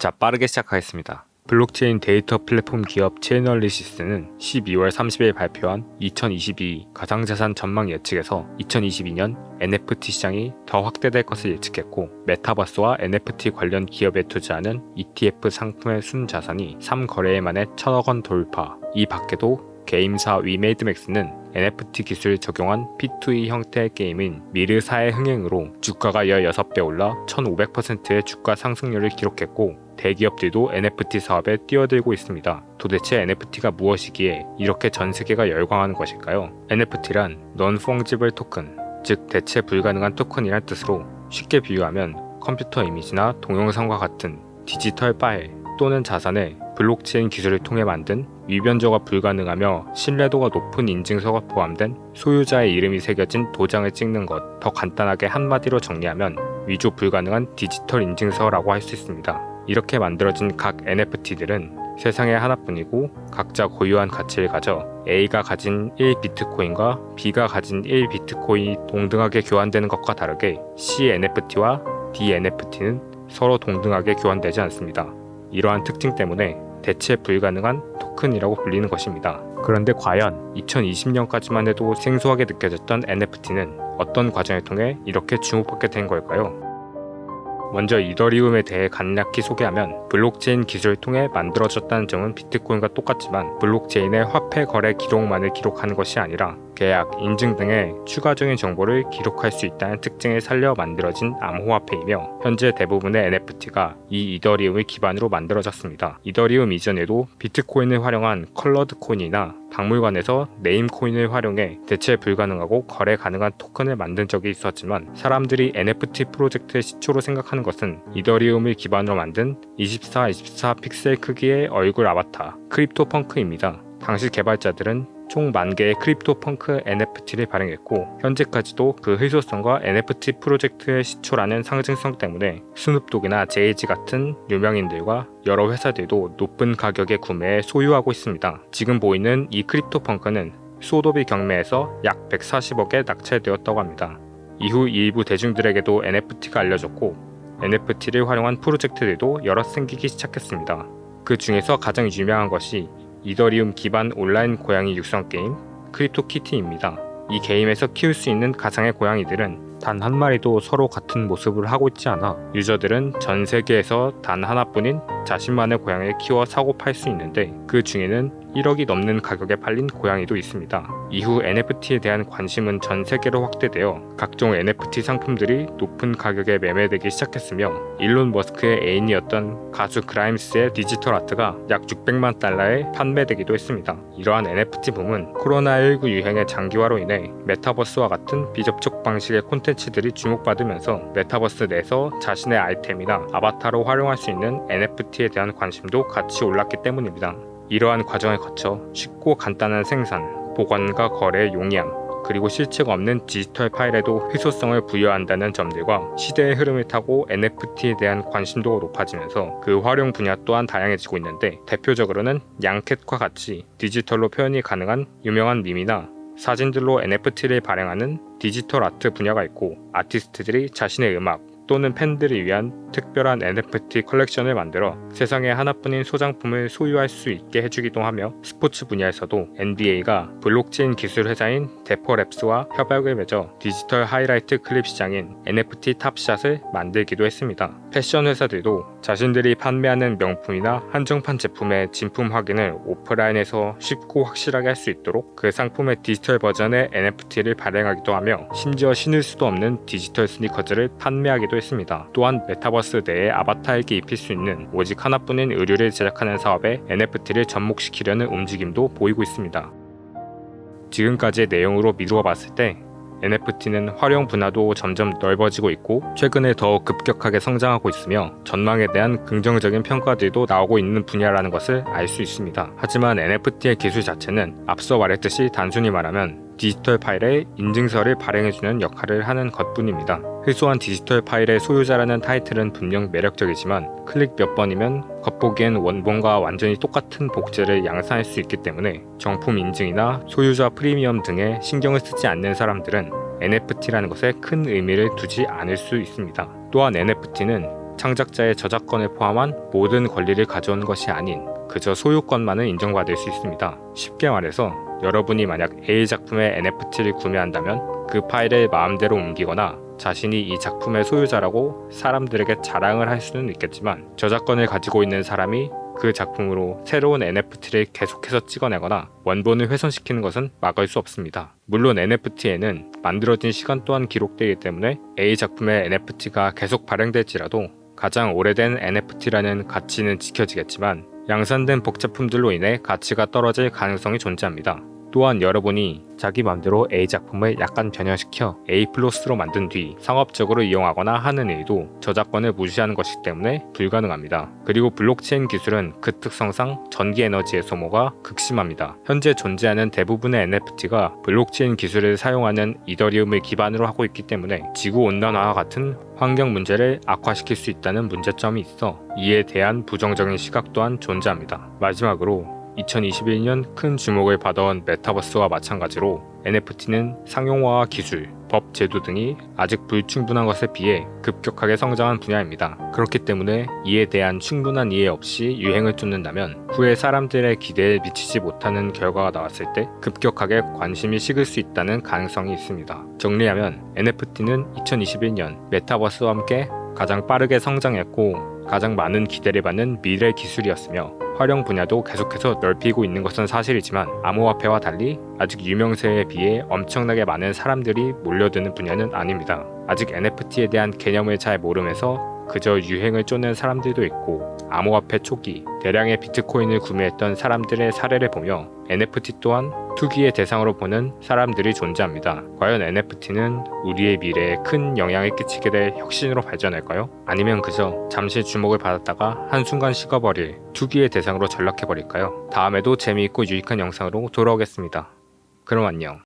자, 빠르게 시작하겠습니다. 블록체인 데이터 플랫폼 기업 체널리시스는 12월 30일 발표한 2022 가상자산 전망 예측에서 2022년 NFT 시장이 더 확대될 것을 예측했고, 메타버스와 NFT 관련 기업에 투자하는 ETF 상품의 순자산이 3거래일 만에 1,000억 원 돌파. 이 밖에도 게임사 위메이드맥스는 NFT 기술을 적용한 P2E 형태의 게임인 미르사의 흥행으로 주가가 16배 올라 1500%의 주가 상승률을 기록했고, 대기업들도 NFT 사업에 뛰어들고 있습니다. 도대체 NFT가 무엇이기에 이렇게 전 세계가 열광하는 것일까요? NFT란 Non-Fungible Token, 즉 대체 불가능한 토큰이란 뜻으로, 쉽게 비유하면 컴퓨터 이미지나 동영상과 같은 디지털 파일 또는 자산을 블록체인 기술을 통해 만든 위변조가 불가능하며 신뢰도가 높은 인증서가 포함된 소유자의 이름이 새겨진 도장을 찍는 것. 더 간단하게 한마디로 정리하면 위조 불가능한 디지털 인증서라고 할 수 있습니다. 이렇게 만들어진 각 NFT들은 세상에 하나뿐이고 각자 고유한 가치를 가져 A가 가진 1비트코인과 B가 가진 1비트코인이 동등하게 교환되는 것과 다르게 CNFT와 DNFT는 서로 동등하게 교환되지 않습니다. 이러한 특징 때문에 대체 불가능한 토큰이라고 불리는 것입니다. 그런데 과연 2020년까지만 해도 생소하게 느껴졌던 NFT는 어떤 과정을 통해 이렇게 주목받게 된 걸까요? 먼저 이더리움에 대해 간략히 소개하면, 블록체인 기술을 통해 만들어졌다는 점은 비트코인과 똑같지만 블록체인의 화폐 거래 기록만을 기록하는 것이 아니라 계약, 인증 등의 추가적인 정보를 기록할 수 있다는 특징을 살려 만들어진 암호화폐이며, 현재 대부분의 NFT가 이 이더리움을 기반으로 만들어졌습니다. 이더리움 이전에도 비트코인을 활용한 컬러드 코인이나 박물관에서 네임 코인을 활용해 대체 불가능하고 거래 가능한 토큰을 만든 적이 있었지만, 사람들이 NFT 프로젝트의 시초로 생각하는 것은 이더리움을 기반으로 만든 24x24 픽셀 크기의 얼굴 아바타 크립토펑크입니다. 당시 개발자들은 총 10,000개의 크립토펑크 NFT를 발행했고, 현재까지도 그 희소성과 NFT 프로젝트의 시초라는 상징성 때문에 스눕독이나 제이지 같은 유명인들과 여러 회사들도 높은 가격에 구매해 소유하고 있습니다. 지금 보이는 이 크립토펑크는 소도비 경매에서 약 140억에 낙찰되었다고 합니다. 이후 일부 대중들에게도 NFT가 알려졌고, NFT를 활용한 프로젝트들도 여러 생기기 시작했습니다. 그 중에서 가장 유명한 것이 이더리움 기반 온라인 고양이 육성 게임 크립토키티입니다. 이 게임에서 키울 수 있는 가상의 고양이들은 단 한 마리도 서로 같은 모습을 하고 있지 않아 유저들은 전 세계에서 단 하나뿐인 자신만의 고양이를 키워 사고 팔 수 있는데, 그 중에는 1억이 넘는 가격에 팔린 고양이도 있습니다. 이후 NFT에 대한 관심은 전 세계로 확대되어 각종 NFT 상품들이 높은 가격에 매매되기 시작했으며, 일론 머스크의 애인이었던 가수 그라임스의 디지털 아트가 약 600만 달러에 판매되기도 했습니다. 이러한 NFT 붐은 코로나19 유행의 장기화로 인해 메타버스와 같은 비접촉 방식의 콘텐츠들이 주목받으면서 메타버스 내에서 자신의 아이템이나 아바타로 활용할 수 있는 NFT에 대한 관심도 같이 올랐기 때문입니다. 이러한 과정을 거쳐 쉽고 간단한 생산, 보관과 거래의 용이함, 그리고 실체가 없는 디지털 파일에도 희소성을 부여한다는 점들과 시대의 흐름을 타고 NFT에 대한 관심도가 높아지면서 그 활용 분야 또한 다양해지고 있는데, 대표적으로는 양캣과 같이 디지털로 표현이 가능한 유명한 밈이나 사진들로 NFT를 발행하는 디지털 아트 분야가 있고, 아티스트들이 자신의 음악 또는 팬들을 위한 특별한 NFT 컬렉션을 만들어 세상에 하나뿐인 소장품을 소유할 수 있게 해주기도 하며, 스포츠 분야에서도 NBA가 블록체인 기술 회사인 데퍼랩스와 협약을 맺어 디지털 하이라이트 클립 시장인 NFT 탑샷을 만들기도 했습니다. 패션 회사들도 자신들이 판매하는 명품이나 한정판 제품의 진품 확인을 오프라인에서 쉽고 확실하게 할 수 있도록 그 상품의 디지털 버전의 NFT를 발행하기도 하며, 심지어 신을 수도 없는 디지털 스니커즈를 판매하기도 했습니다. 또한 메타버스 내에 아바타에게 입힐 수 있는 오직 하나뿐인 의류를 제작하는 사업에 NFT를 접목시키려는 움직임도 보이고 있습니다. 지금까지의 내용으로 미루어 봤을 때 NFT는 활용 분야도 점점 넓어지고 있고, 최근에 더 급격하게 성장하고 있으며 전망에 대한 긍정적인 평가들도 나오고 있는 분야라는 것을 알 수 있습니다. 하지만 NFT의 기술 자체는 앞서 말했듯이 단순히 말하면 디지털 파일에 인증서를 발행해주는 역할을 하는 것뿐입니다. 희소한 디지털 파일의 소유자라는 타이틀은 분명 매력적이지만, 클릭 몇 번이면 겉보기엔 원본과 완전히 똑같은 복제를 양산할 수 있기 때문에 정품 인증이나 소유자 프리미엄 등에 신경을 쓰지 않는 사람들은 NFT라는 것에 큰 의미를 두지 않을 수 있습니다. 또한 NFT는 창작자의 저작권을 포함한 모든 권리를 가져온 것이 아닌 그저 소유권만을 인정받을 수 있습니다. 쉽게 말해서 여러분이 만약 A 작품의 NFT를 구매한다면 그 파일을 마음대로 옮기거나 자신이 이 작품의 소유자라고 사람들에게 자랑을 할 수는 있겠지만 저작권을 가지고 있는 사람이 그 작품으로 새로운 NFT를 계속해서 찍어내거나 원본을 훼손시키는 것은 막을 수 없습니다. 물론 NFT에는 만들어진 시간 또한 기록되기 때문에 A 작품의 NFT가 계속 발행될지라도 가장 오래된 NFT라는 가치는 지켜지겠지만 양산된 복제품들로 인해 가치가 떨어질 가능성이 존재합니다. 또한 여러분이 자기 맘대로 A 작품을 약간 변형시켜 A 플러스로 만든 뒤 상업적으로 이용하거나 하는 일도 저작권을 무시하는 것이기 때문에 불가능합니다. 그리고 블록체인 기술은 그 특성상 전기 에너지의 소모가 극심합니다. 현재 존재하는 대부분의 NFT가 블록체인 기술을 사용하는 이더리움을 기반으로 하고 있기 때문에 지구온난화와 같은 환경 문제를 악화시킬 수 있다는 문제점이 있어 이에 대한 부정적인 시각 또한 존재합니다. 마지막으로 2021년 큰 주목을 받아온 메타버스와 마찬가지로 NFT는 상용화와 기술, 법 제도 등이 아직 불충분한 것에 비해 급격하게 성장한 분야입니다. 그렇기 때문에 이에 대한 충분한 이해 없이 유행을 쫓는다면 후에 사람들의 기대에 미치지 못하는 결과가 나왔을 때 급격하게 관심이 식을 수 있다는 가능성이 있습니다. 정리하면 NFT는 2021년 메타버스와 함께 가장 빠르게 성장했고 가장 많은 기대를 받는 미래 기술이었으며 활용 분야도 계속해서 넓히고 있는 것은 사실이지만 암호화폐와 달리 아직 유명세에 비해 엄청나게 많은 사람들이 몰려드는 분야는 아닙니다. 아직 NFT에 대한 개념을 잘 모르면서 그저 유행을 쫓는 사람들도 있고 암호화폐 초기 대량의 비트코인을 구매했던 사람들의 사례를 보며 NFT 또한 투기의 대상으로 보는 사람들이 존재합니다. 과연 NFT는 우리의 미래에 큰 영향을 끼치게 될 혁신으로 발전할까요? 아니면 그저 잠시 주목을 받았다가 한순간 식어버릴 투기의 대상으로 전락해버릴까요? 다음에도 재미있고 유익한 영상으로 돌아오겠습니다. 그럼 안녕.